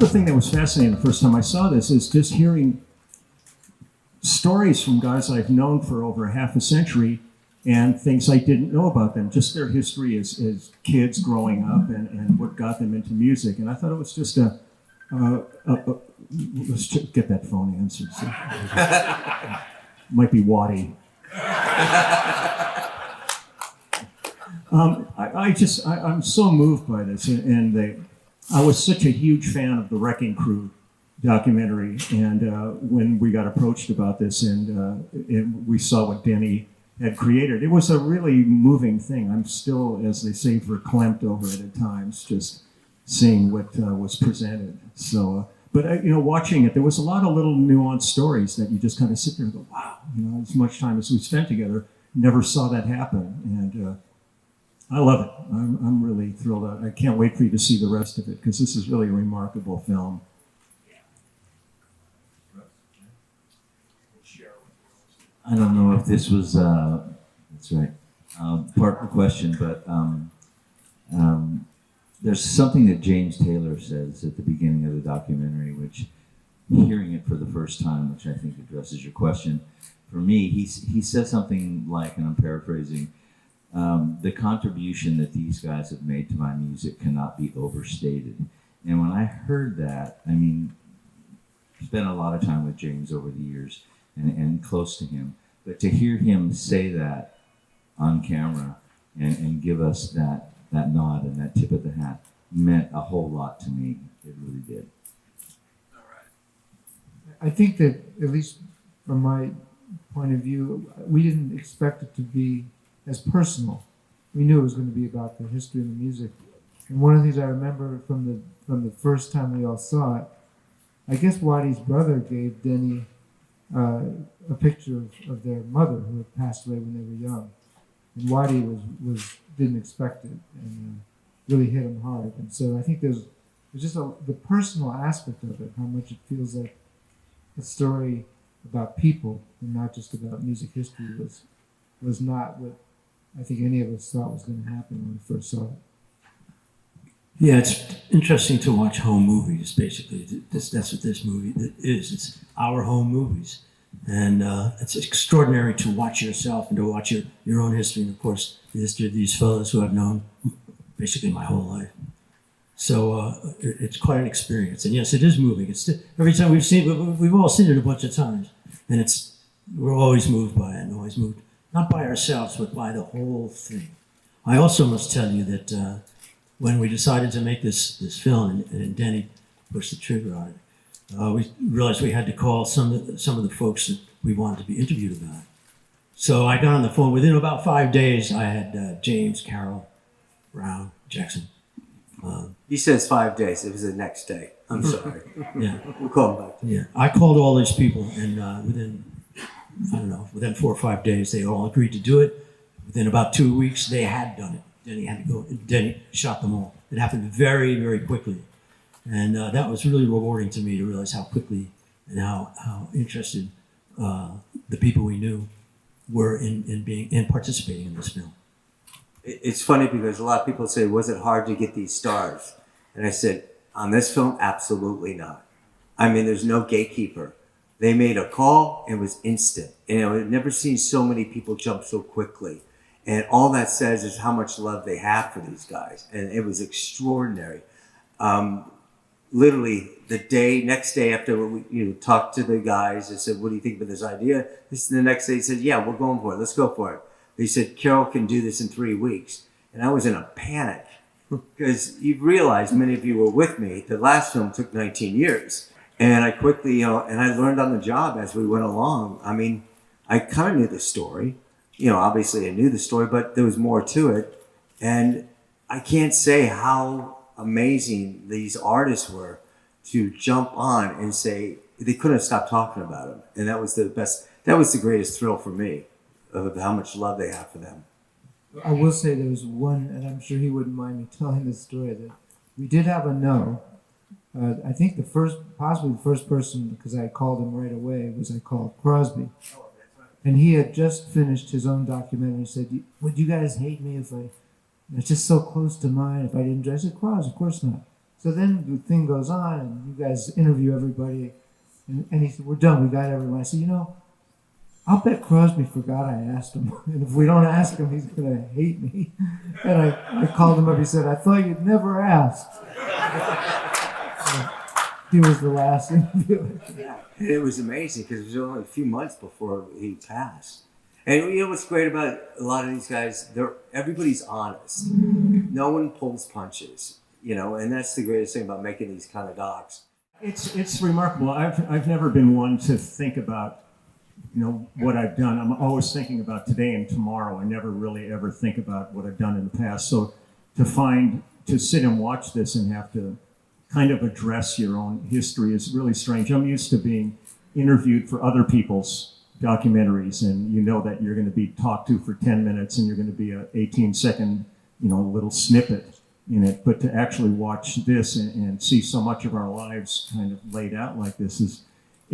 the thing that was fascinating the first time I saw this, is just hearing stories from guys I've known for over half a century and things I didn't know about them, just their history as kids growing up and what got them into music. And I thought it was just let's get that phone answered. So. Might be Waddy. I'm so moved by this, and I was such a huge fan of the Wrecking Crew documentary, and when we got approached about this, and we saw what Denny had created, it was a really moving thing. I'm still, as they say, verklempt over it at times, just seeing what was presented. So, but watching it, there was a lot of little nuanced stories that you just kind of sit there and go, wow, as much time as we spent together, never saw that happen, and I love it. I'm really thrilled. I can't wait for you to see the rest of it, because this is really a remarkable film. I don't know if this was, that's right, part of the question, but there's something that James Taylor says at the beginning of the documentary, which, hearing it for the first time, which I think addresses your question, for me, he says something like, and I'm paraphrasing, the contribution that these guys have made to my music cannot be overstated. And when I heard that, I mean, spent a lot of time with James over the years and close to him, but to hear him say that on camera and give us that nod and that tip of the hat meant a whole lot to me. It really did. All right. I think that, at least from my point of view, we didn't expect it to be as personal. We knew it was going to be about the history of the music. And one of the things I remember from the first time we all saw it, I guess Waddy's brother gave Denny a picture of their mother who had passed away when they were young. And Waddy didn't expect it, and really hit him hard. And so I think there's just the personal aspect of it, how much it feels like a story about people and not just about music history was not what I think any of us thought was going to happen when we first saw it. Yeah, it's interesting to watch home movies, basically. That's what this movie is. It's our home movies. And it's extraordinary to watch yourself and to watch your own history, and of course, the history of these fellows who I've known basically my whole life. So it's quite an experience. And yes, it is moving. It's every time we've all seen it a bunch of times. And we're always moved by it, and always moved, not by ourselves, but by the whole thing. I also must tell you that when we decided to make this film, and Denny pushed the trigger on it, we realized we had to call some of the folks that we wanted to be interviewed about it. So I got on the phone. Within about 5 days, I had James, Carol, Brown, Jackson. He says 5 days. It was the next day. I'm sorry. Yeah. We'll call him back. Yeah. I called all these people, and within 4 or 5 days, they all agreed to do it. Within about 2 weeks, they had done it. Denny had to go. Denny shot them all. It happened very, very quickly. And that was really rewarding to me to realize how quickly and how interested the people we knew were in participating in this film. It's funny because a lot of people say, was it hard to get these stars? And I said, on this film, absolutely not. I mean, there's no gatekeeper. They made a call, and it was instant. And I've never seen so many people jump so quickly. And all that says is how much love they have for these guys. And it was extraordinary. Literally the next day after we talked to the guys, I said, what do you think of this idea? The next day he said, yeah, we're going for it. Let's go for it. They said, Carol can do this in 3 weeks. And I was in a panic because you realize, many of you were with me, the last film took 19 years. And I quickly, and I learned on the job as we went along. I mean, I kind of knew the story. Obviously I knew the story, but there was more to it. And I can't say how amazing these artists were to jump on and say they couldn't stop talking about them. And that was the greatest thrill for me of how much love they have for them. I will say there was one, and I'm sure he wouldn't mind me telling this story, that we did have a no. I think possibly the first person, because I called him right away, I called Crosby. And he had just finished his own documentary and said, would you guys hate me if it's just so close to mine if I didn't do it? I said, Crosby, of course not. So then the thing goes on, and you guys interview everybody, and he said, "We're done. We got everyone." I said, I'll bet Crosby forgot I asked him, and if we don't ask him, he's gonna hate me. And I called him up. He said, "I thought you'd never asked." He was the last interview. Yeah, it was amazing because it was only a few months before he passed. And you know what's great about a lot of these guys? Everybody's honest. No one pulls punches, and that's the greatest thing about making these kind of docs. It's remarkable. I've never been one to think about what I've done. I'm always thinking about today and tomorrow. I never really ever think about what I've done in the past. So to sit and watch this and have to kind of address your own history is really strange. I'm used to being interviewed for other people's documentaries, and that you're going to be talked to for 10 minutes and you're going to be a 18-second, little snippet in it. But to actually watch this and see so much of our lives kind of laid out like this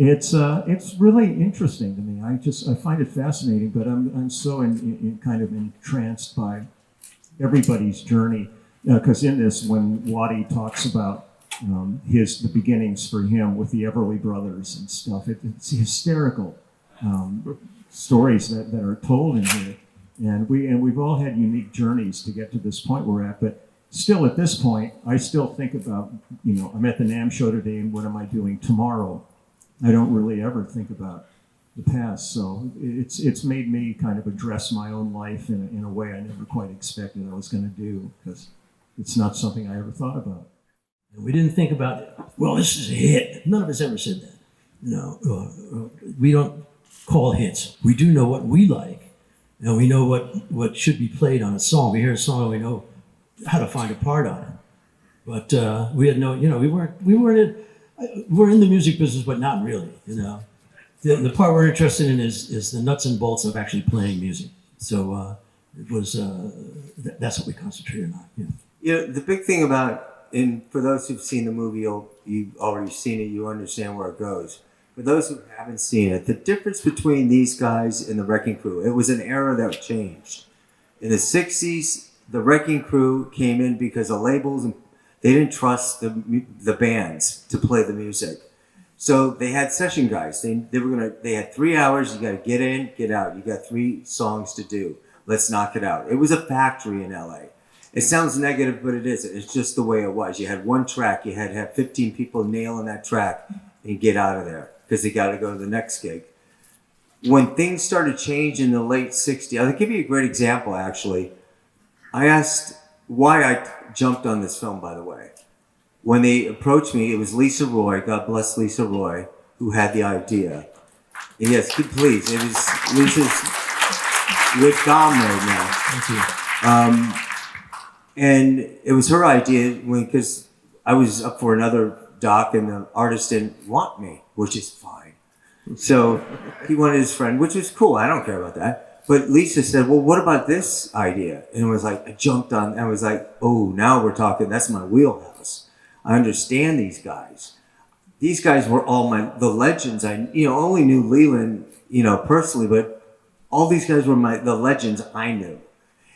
it's really interesting to me. I find it fascinating, but I'm so kind of entranced by everybody's journey, because in this, when Waddy talks about the beginnings for him with the Everly Brothers and stuff, it's hysterical stories that are told in here, and we've all had unique journeys to get to this point we're at, but still at this point, I still think about I'm at the NAMM show today, and what am I doing tomorrow? I don't really ever think about the past, so it's made me kind of address my own life in a way I never quite expected I was going to do, because it's not something I ever thought about. We didn't think about, well, this is a hit. None of us ever said that. We don't call hits. We do know what we like, and we know what should be played on a song. We hear a song and we know how to find a part on it. But we had we're in the music business, but not really, The part we're interested in is the nuts and bolts of actually playing music. So it was that's what we concentrated on. The big thing about, and for those who've seen the movie, you've already seen it, you understand where it goes. For those who haven't seen it, the difference between these guys and the Wrecking Crew, it was an era that changed. In the 60s, the Wrecking Crew came in because the labels and they didn't trust the bands to play the music. So they had session guys. They had 3 hours, you gotta get in, get out. You got 3 songs to do. Let's knock it out. It was a factory in LA. It sounds negative, but it isn't. It's just the way it was. You had one track, you had to have 15 people nailing that track and get out of there because they gotta go to the next gig. When things started changing in the late 60s, I'll give you a great example actually. I asked why I jumped on this film, by the way. When they approached me, it was Lisa Roy, God bless Lisa Roy, who had the idea. And yes, please, it was Lisa's with Dom right now. Thank you. And it was her idea because I was up for another doc and the artist didn't want me, which is fine. So he wanted his friend, which was cool. I don't care about that. But Lisa said, well, what about this idea? And it was like, I jumped on, and I was like, oh, now we're talking, that's my wheelhouse. I understand these guys. These guys were all the legends. I only knew Leland, personally, but all these guys were the legends I knew.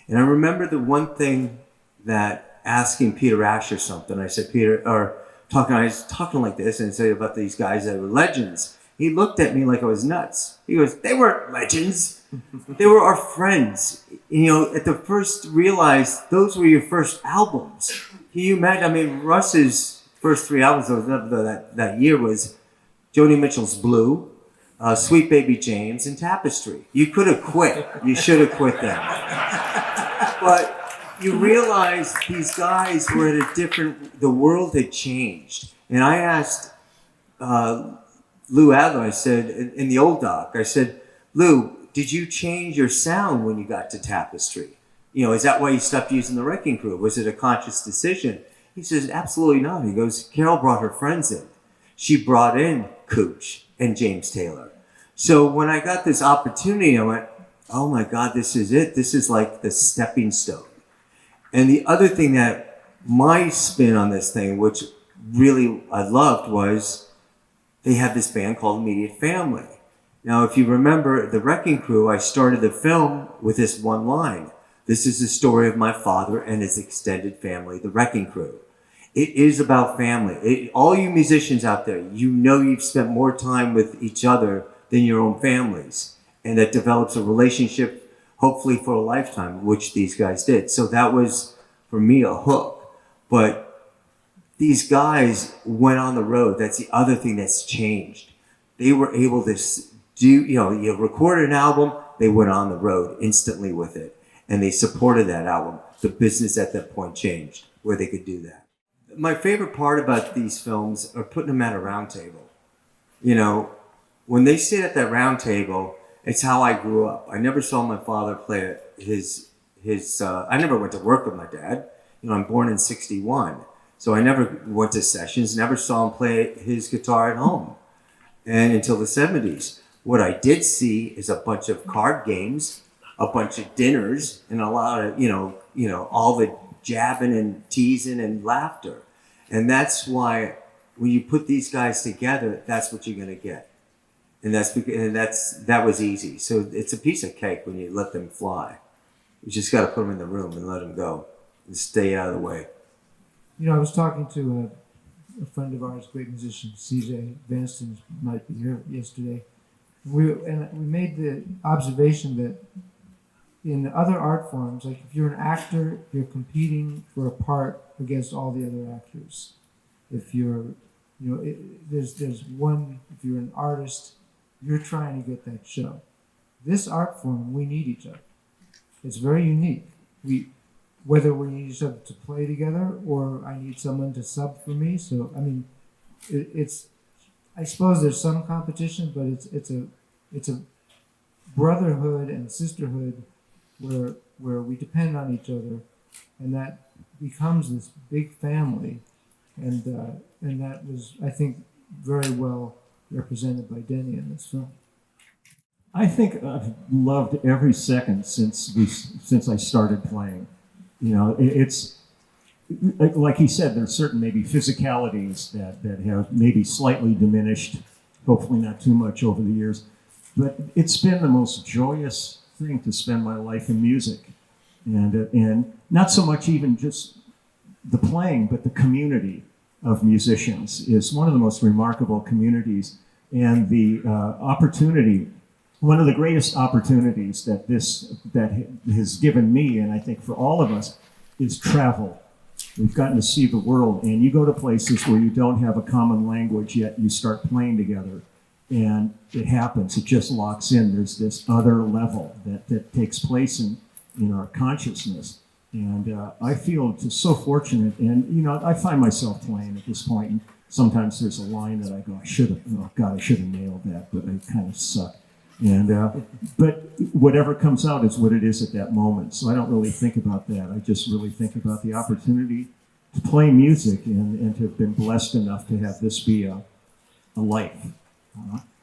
And I remember the one thing that asking Peter Asher something, I said, I was talking like this and said about these guys that were legends. He looked at me like I was nuts. He goes, they weren't legends. They were our friends. At the first realized those were your first albums. Can you imagine? Russ's first 3 albums that year was Joni Mitchell's Blue, Sweet Baby James, and Tapestry. You could have quit. You should have quit them. But you realize these guys were at the world had changed. And I asked Lou Adler, I said, in the old doc, I said, Lou, did you change your sound when you got to Tapestry? Is that why you stopped using the Wrecking Crew? Was it a conscious decision? He says, absolutely not. He goes, Carol brought her friends in. She brought in Cooch and James Taylor. So when I got this opportunity, I went, oh my God, this is it. This is like the stepping stone. And the other thing that my spin on this thing, which really I loved, was they had this band called Immediate Family. Now, if you remember The Wrecking Crew, I started the film with this one line. This is the story of my father and his extended family, The Wrecking Crew. It is about family. All you musicians out there, you know you've spent more time with each other than your own families. And that develops a relationship, hopefully for a lifetime, which these guys did. So that was, for me, a hook. But these guys went on the road. That's the other thing that's changed. They were able to do, you recorded an album, they went on the road instantly with it. And they supported that album. The business at that point changed, where they could do that. My favorite part about these films are putting them at a round table. When they sit at that round table, it's how I grew up. I never saw my father play I never went to work with my dad. I'm born in 61. So I never went to sessions, never saw him play his guitar at home. And until the 70s. What I did see is a bunch of card games, a bunch of dinners, and a lot of, all the jabbing and teasing and laughter. And that's why when you put these guys together, that's what you're going to get. And that was easy. So it's a piece of cake when you let them fly. You just got to put them in the room and let them go and stay out of the way. I was talking to a friend of ours, great musician, CJ Vanston, might be here yesterday. We made the observation that in other art forms, like if you're an actor, you're competing for a part against all the other actors. If you're, there's one, if you're an artist, you're trying to get that show. This art form, we need each other. It's very unique. Whether we need each other to play together or I need someone to sub for me. So, I suppose there's some competition, but it's a brotherhood and sisterhood where we depend on each other, and that becomes this big family, and that was, I think, very well represented by Denny in this film. I think I've loved every second since I started playing. It's like he said, there's certain maybe physicalities that have maybe slightly diminished, hopefully not too much over the years, but it's been the most joyous thing to spend my life in music, and not so much even just the playing, but the community of musicians is one of the most remarkable communities, and the opportunity. One of the greatest opportunities that has given me, and I think for all of us, is travel. We've gotten to see the world, and you go to places where you don't have a common language, yet you start playing together, and it happens. It just locks in. There's this other level that takes place in our consciousness, and I feel just so fortunate. And I find myself playing at this point, and sometimes there's a line that I go, I should have nailed that, but I kind of suck. But whatever comes out is what it is at that moment. So I don't really think about that. I just really think about the opportunity to play music and to have been blessed enough to have this be a life.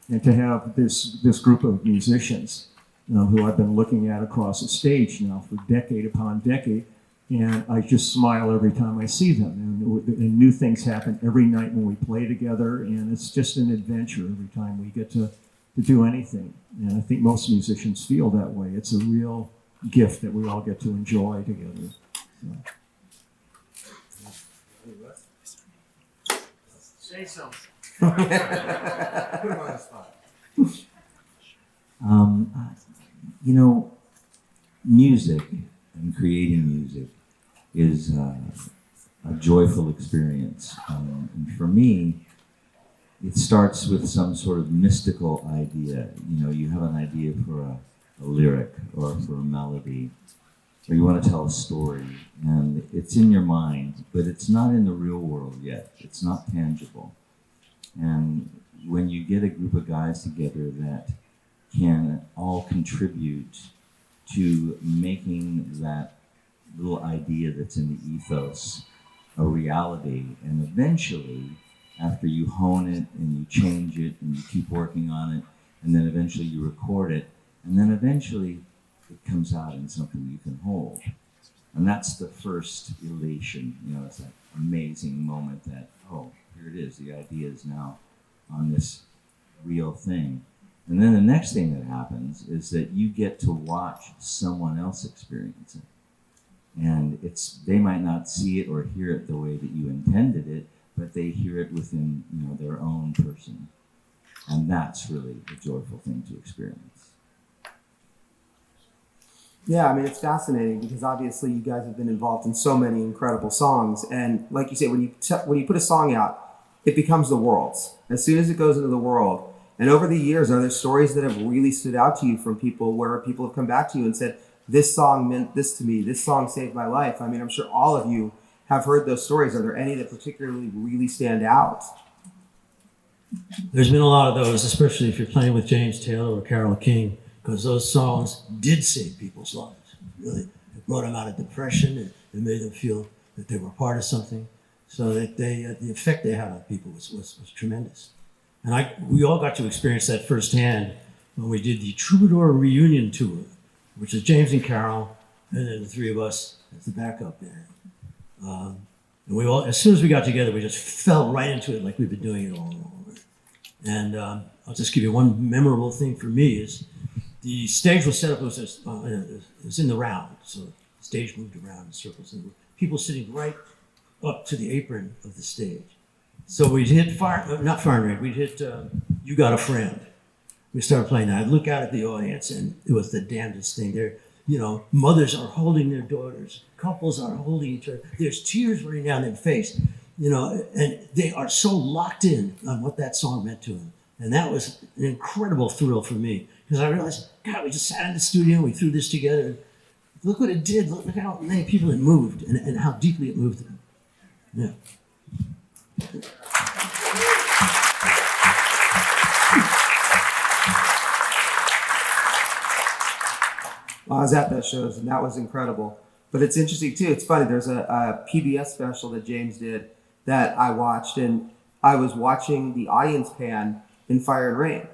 And to have this group of musicians who I've been looking at across the stage now for decade upon decade. And I just smile every time I see them. And new things happen every night when we play together. And it's just an adventure every time we get to do anything. And I think most musicians feel that way. It's a real gift that we all get to enjoy together. So. Say something. Put him on the spot. Music and creating music is a joyful experience. And for me, it starts with some sort of mystical idea. You have an idea for a lyric or for a melody, or you want to tell a story, and it's in your mind, but it's not in the real world yet. It's not tangible. And when you get a group of guys together that can all contribute to making that little idea that's in the ethos a reality, and eventually, after you hone it and you change it and you keep working on it, and then eventually you record it, and then eventually it comes out in something you can hold. And that's the first elation. It's that amazing moment that, oh, here it is. The idea is now on this real thing. And then the next thing that happens is that you get to watch someone else experience it. And they might not see it or hear it the way that you intended it, but they hear it within, their own person. And that's really a joyful thing to experience. Yeah, I mean, it's fascinating because obviously you guys have been involved in so many incredible songs. And like you say, when you put a song out, it becomes the world's. As soon as it goes into the world. And over the years, are there stories that have really stood out to you from people where people have come back to you and said, this song meant this to me, this song saved my life? I mean, I'm sure all of you have heard those stories. Are there any that particularly really stand out? There's been a lot of those, especially if you're playing with James Taylor or Carole King, because those songs did save people's lives. Really, it brought them out of depression. It made them feel that they were part of something. So that the effect they had on people was tremendous. And we all got to experience that firsthand when we did the Troubadour Reunion Tour, which is James and Carol, and then the three of us as the backup band. And we all, as soon as we got together, we just fell right into it like we've been doing it all along. And I'll just give you one memorable thing for me is the stage was set up, it was in the round. So the stage moved around in circles, and people sitting right up to the apron of the stage. So we'd hit not Fire and Rain, we'd hit You Got a Friend. We started playing that. I'd look out at the audience, and it was the damnedest thing. Mothers are holding their daughters, couples are holding each other. There's tears running down their face, and they are so locked in on what that song meant to them. And that was an incredible thrill for me, because I realized, God, we just sat in the studio and we threw this together. And look what it did. Look how many people it moved and how deeply it moved them. Yeah. Well, I was at those shows, and that was incredible. But it's interesting, too. It's funny. There's a PBS special that James did that I watched, and I was watching the audience pan in Fire and Rain.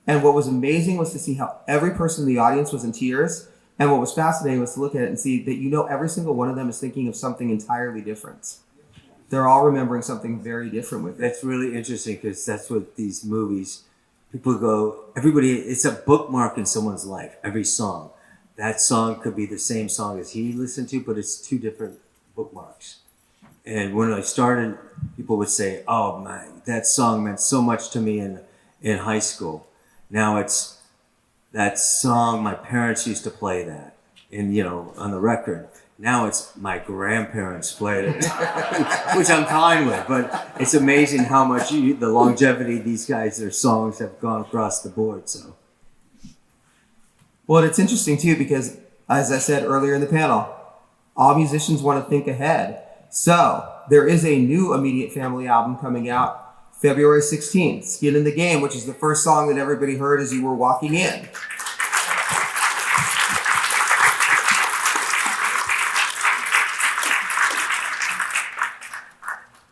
And what was amazing was to see how every person in the audience was in tears. And what was fascinating was to look at it and see that, every single one of them is thinking of something entirely different. They're all remembering something very different with it. That's really interesting because that's what these movies, people go, it's a bookmark in someone's life, every song. That song could be the same song as he listened to, but it's two different bookmarks. And when I started, people would say, oh my, that song meant so much to me in high school. Now it's that song, my parents used to play that, and on the record. Now it's my grandparents played it, which I'm fine with, but it's amazing how much the longevity these guys, their songs have gone across the board, so. Well, it's interesting, too, because, as I said earlier in the panel, all musicians want to think ahead. So there is a new Immediate Family album coming out February 16th, Skin in the Game, which is the first song that everybody heard as you were walking in.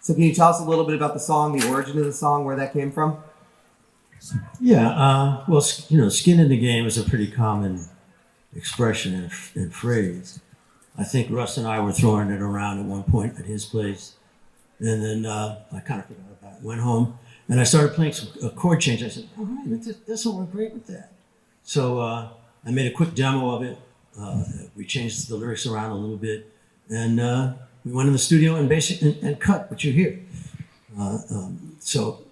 So can you tell us a little bit about the song, the origin of the song, where that came from? Yeah, well, skin in the game is a pretty common expression and phrase. I think Russ and I were throwing it around at one point at his place, and then I kind of forgot about it. Went home, and I started playing a chord change. I said, all right, this will work great with that. So I made a quick demo of it. We changed the lyrics around a little bit, and we went in the studio and cut what you hear. So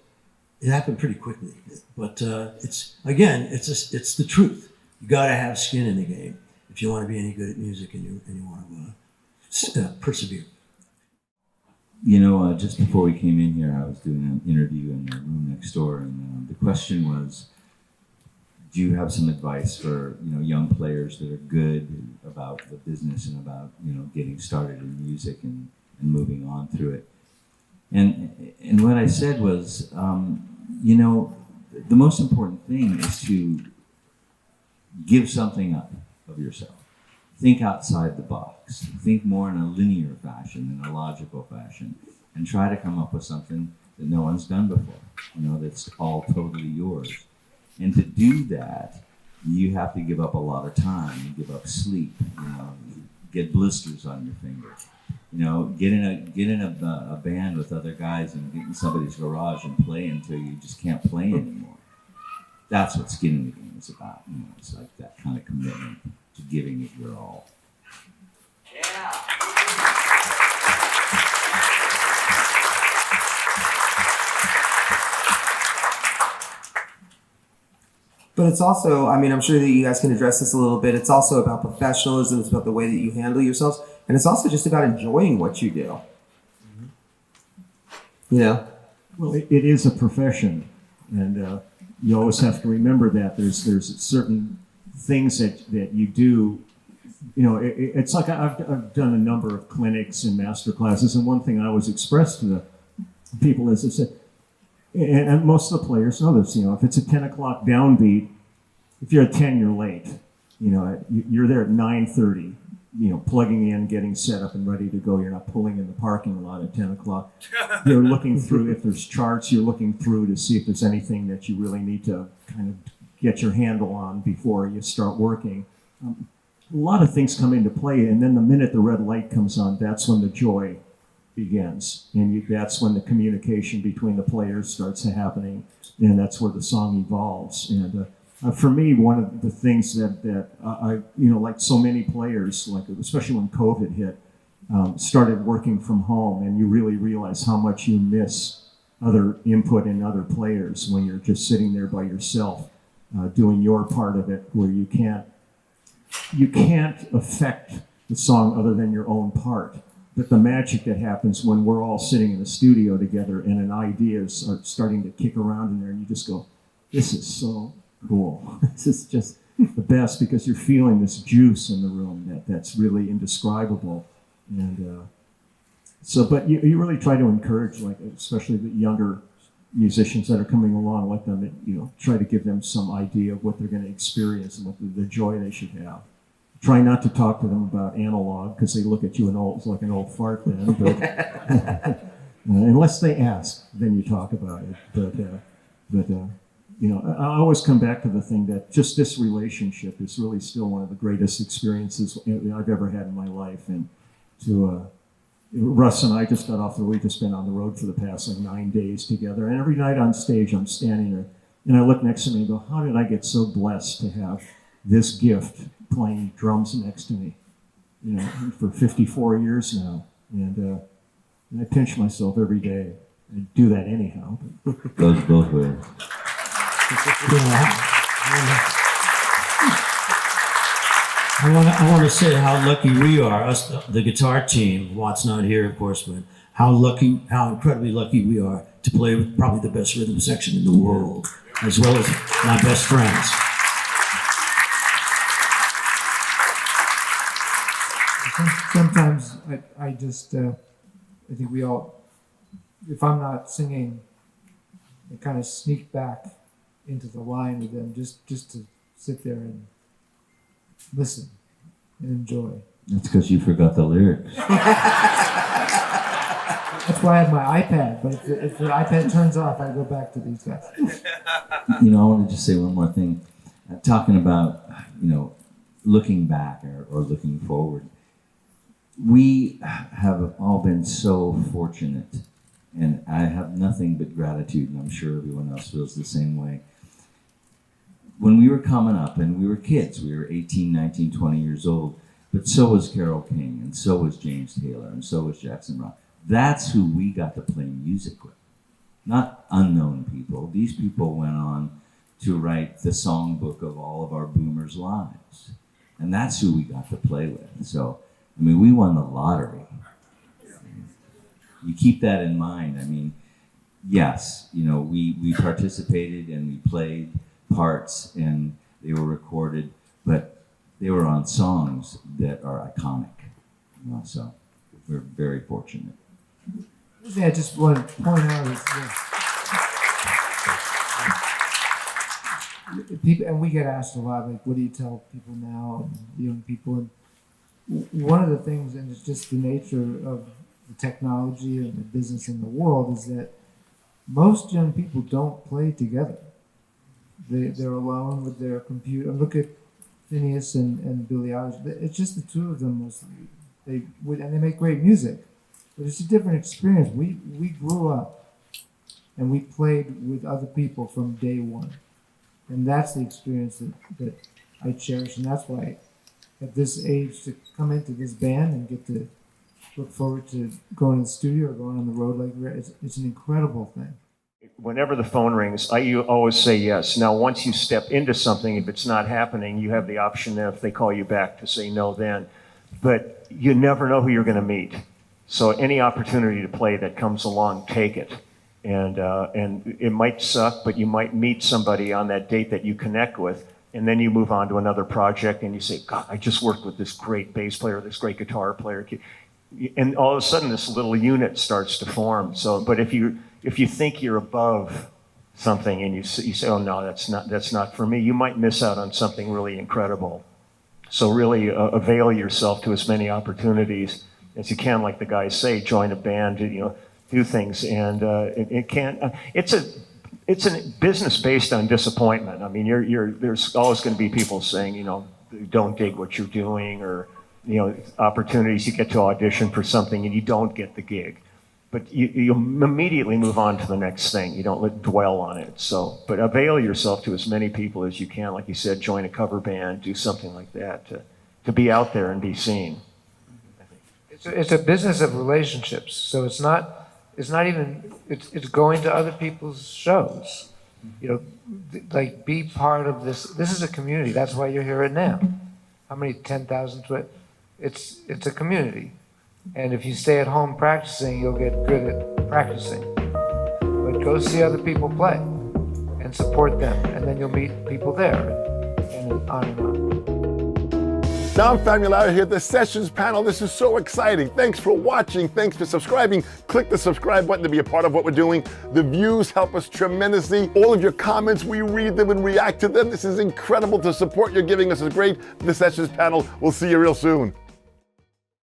it happened pretty quickly, but it's the truth. You got to have skin in the game if you want to be any good at music and you want to persevere. Just before we came in here, I was doing an interview in the room next door, and the question was, do you have some advice for young players that are good about the business and about getting started in music and moving on through it? And what I said was, the most important thing is to give something up of yourself. Think outside the box. Think more in a linear fashion than a logical fashion, and try to come up with something that no one's done before. That's all totally yours. And to do that, you have to give up a lot of time. You give up sleep. Get blisters on your fingers. Get in a band with other guys and get in somebody's garage and play until you just can't play anymore. That's what skin in the game is about. It's like that kind of commitment to giving it your all. Yeah. But it's also, I mean, I'm sure that you guys can address this a little bit. It's also about professionalism. It's about the way that you handle yourselves. And it's also just about enjoying what you do. You know? Well, it is a profession, and you always have to remember that there's certain things that you do. You know, it's like I've done a number of clinics and master classes, and one thing I always express to the people is, I said, and most of the players know this, you know, if it's a 10 o'clock downbeat, if you're at 10, you're late. You know, you're there at 9:30, you know, plugging in, getting set up and ready to go. You're not pulling in the parking lot at 10 o'clock. You're looking through, if there's charts, you're looking through to see if there's anything that you really need to kind of get your handle on before you start working. A lot of things come into play, and then the minute the red light comes on, that's when the joy begins, and that's when the communication between the players starts happening, and that's where the song evolves. And for me, one of the things that I, you know, like so many players, like especially when COVID hit, started working from home, and you really realize how much you miss other input and other players when you're just sitting there by yourself, doing your part of it, where you can't affect the song other than your own part. But the magic that happens when we're all sitting in the studio together and an idea is starting to kick around in there, and you just go, this is so cool. This is just the best, because you're feeling this juice in the room that's really indescribable. And but you really try to encourage, like, especially the younger musicians that are coming along, let them, you know, try to give them some idea of what they're going to experience and what the joy they should have. Try not to talk to them about analog, because they look at you like an old fart then. But unless they ask, then you talk about it. But you know, I always come back to the thing that just this relationship is really still one of the greatest experiences I've ever had in my life. And to Russ and I just got off we've just been on the road for the past like 9 days together. And every night on stage, I'm standing there and I look next to me and go, how did I get so blessed to have this gift playing drums next to me, you know, for 54 years now. And I pinch myself every day. I do that anyhow. Goes both ways. I want to say how lucky we are, us, the guitar team. Watt's not here, of course, but how incredibly lucky we are to play with probably the best rhythm section in the world, as well as my best friends. Sometimes I just, I think we all, if I'm not singing, I kind of sneak back into the line with them just to sit there and listen and enjoy. That's because you forgot the lyrics. That's why I have my iPad, but if the iPad turns off, I go back to these guys. You know, I want to just say one more thing. Talking about, you know, looking back or looking forward. We have all been so fortunate, and I have nothing but gratitude, and I'm sure everyone else feels the same way. When we were coming up, and we were kids, we were 18, 19, 20 years old, but so was Carole King, and so was James Taylor, and so was Jackson Browne. That's who we got to play music with, not unknown people. These people went on to write the songbook of all of our boomers' lives, and that's who we got to play with. So, I mean, we won the lottery. You keep that in mind. I mean, yes, you know, we participated and we played parts and they were recorded, but they were on songs that are iconic. You know, so we're very fortunate. Yeah, just want to point out is people, and we get asked a lot, like, what do you tell people now, and young people? And one of the things, and it's just the nature of the technology and the business in the world, is that most young people don't play together. They're alone with their computer. Look at Phineas and Billie Eilish. It's just the two of them mostly. And they make great music, but it's a different experience. We grew up and we played with other people from day one, and that's the experience that I cherish, and that's why at this age to come into this band and get to look forward to going to the studio or going on the road like it's an incredible thing. whenever the phone rings, you always say yes. Now, once you step into something, if it's not happening, you have the option then, if they call you back, to say no then. But you never know who you're going to meet. So any opportunity to play that comes along, take it. And it might suck, but you might meet somebody on that date that you connect with, and then you move on to another project and you say, God, I just worked with this great bass player, this great guitar player. And all of a sudden this little unit starts to form. So, but if you think you're above something and you say, oh no, that's not for me, you might miss out on something really incredible. So really avail yourself to as many opportunities as you can. Like the guys say, join a band, do things. And it's a business based on disappointment. I mean, there's always going to be people saying, don't dig what you're doing, or opportunities you get to audition for something and you don't get the gig. But you immediately move on to the next thing. You don't dwell on it. So, but avail yourself to as many people as you can. Like you said, join a cover band, do something like that to be out there and be seen. It's a business of relationships. So it's going to other people's shows. Like, be part of this. This is a community. That's why you're here at NAMM. How many 10,000? It's a community. And if you stay at home practicing, you'll get good at practicing. But go see other people play and support them, and then you'll meet people there, and on and on. Now I'm Famularo here at the Sessions panel. This is so exciting. Thanks for watching. Thanks for subscribing. Click the subscribe button to be a part of what we're doing. The views help us tremendously. All of your comments, we read them and react to them. This is incredible. The support you're giving us is great. The Sessions panel. We'll see you real soon.